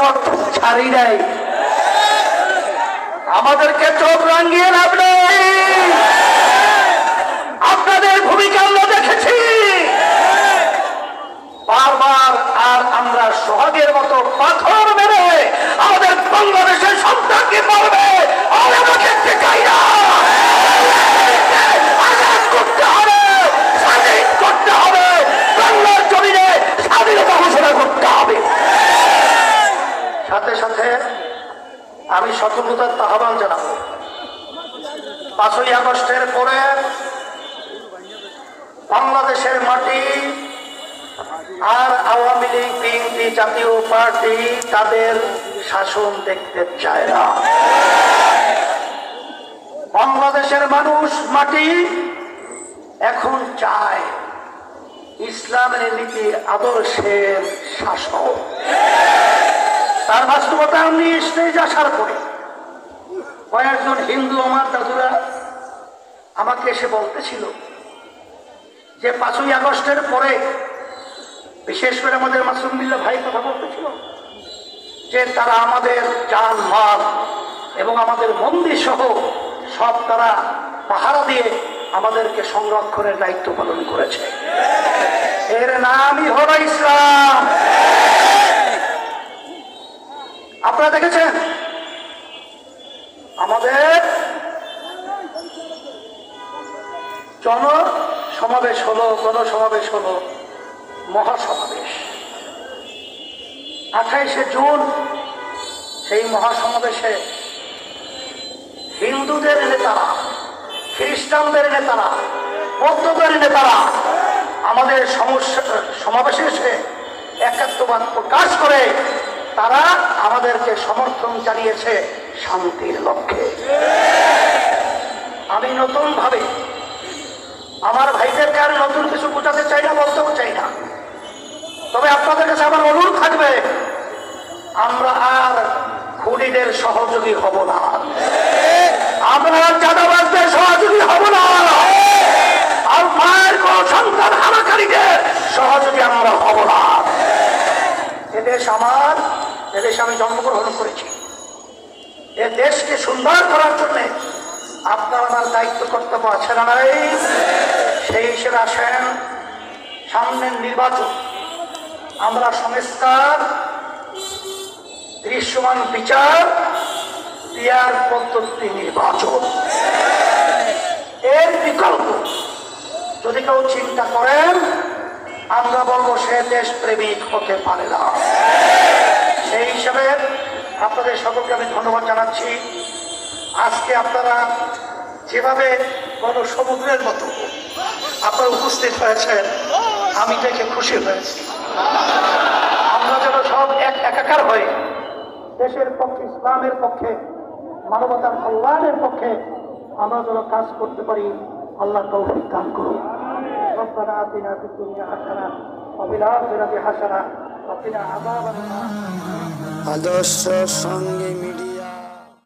পথ ছাড়ি নাই। আমাদেরকে চোখ রাঙিয়ে লাভ নেই। আপনাদের ভূমিকা আমরা দেখেছি বারবার, আর আমরা সোহাগের মতো পাথর মেরে আমাদের বাংলাদেশের সন্তানকে পারবে আর আমাকে টেকাই না। আজাদ করতে হবে, স্বাধীন করতে হবে, বাংলার জমিনে স্বাধীনতা ঘোষণা করতে হবে। সাথে সাথে আমি সতর্কতার আহ্বান জানাবো, 5ই আগস্টের পরে বাংলাদেশের মাটি আর আওয়ামী লীগ, বিএনপি, জাতীয় পার্টি তাদের শাসন দেখতে চায় না। বাংলাদেশের মানুষ মাটি এখন চায় ইসলামের নীতি আদর্শের শাসন। তার বাস্তবতা আমি স্টেজ আসার পরে কয়েকজন হিন্দু আমার দাদুরা আমাকে এসে বলতেছিল যে 5ই আগস্টের পরে, বিশেষ করে আমাদের মাসুম বিল্লাহ ভাই কথা বলতেছিল যে তারা আমাদের জান মাল এবং আমাদের মন্দির সহ সব তারা পাহারা দিয়ে আমাদেরকে সংরক্ষণের দায়িত্ব পালন করেছে। এর নামই হলো ইসলাম। আপনারা দেখেছেন আমাদের জনসমাবেশ হলো, গণসমাবেশ হলো, মহাসমাবেশ 28শে জুন। সেই মহাসমাবেশে হিন্দুদের নেতারা, খ্রিস্টানদের নেতারা, বৌদ্ধদের নেতারা আমাদের সমাবেশে এসে একাত্মবাদ প্রকাশ করে তারা আমাদেরকে সমর্থন জানিয়েছে শান্তির লক্ষ্যে। আমি নতুন ভাবে আমার ভাইদেরকে আর নতুন কিছু বোঝাতে চাই না, বলতেও চাই না। তবে আপনাদের কাছে আমার অনুরোধ থাকবে, আমরা আর খুনিদের সহযোগী হব না, আমরা চাঁদাবাজদের সহযোগী হব না, আর মায়ের কোন সন্তান হারাকারীদের সহযোগী আমরা হব না। এদেশ আমার, এদেশে আমি জন্মগ্রহণ করেছি। এ দেশকে সুন্দর করার জন্য আপনার আমার দায়িত্ব কর্তব্য আছে না নাই? সেই হিসেবে আসেন, সামনের নির্বাচন আমরা সংস্কার, দৃশ্যমান বিচার, পিয়ার পদ্ধতি নির্বাচন, এর বিকল্প যদি কেউ চিন্তা করেন আমরা বলবো সে দেশ প্রেমিক হতে পারে না। সেই হিসাবে আপনাদের সকলকে আমি ধন্যবাদ জানাচ্ছি। আজকে আপনারা যেভাবে বড় সমুদ্রের মতো আপনারা উপস্থিত হয়েছেন, আমি দেখে খুশি হয়েছি। আমরা যেন সব একাকার হয়ে দেশের পক্ষে, ইসলামের পক্ষে, মানবতার কল্যাণের পক্ষে আমরা যেন কাজ করতে পারি, আল্লাহ তৌফিক দান করুন। ربنا آتنا في الدنيا حسنة وفي الآخرة حسنة وقنا عذاب النار। আদর্শ সঙ্গে মিডিয়া।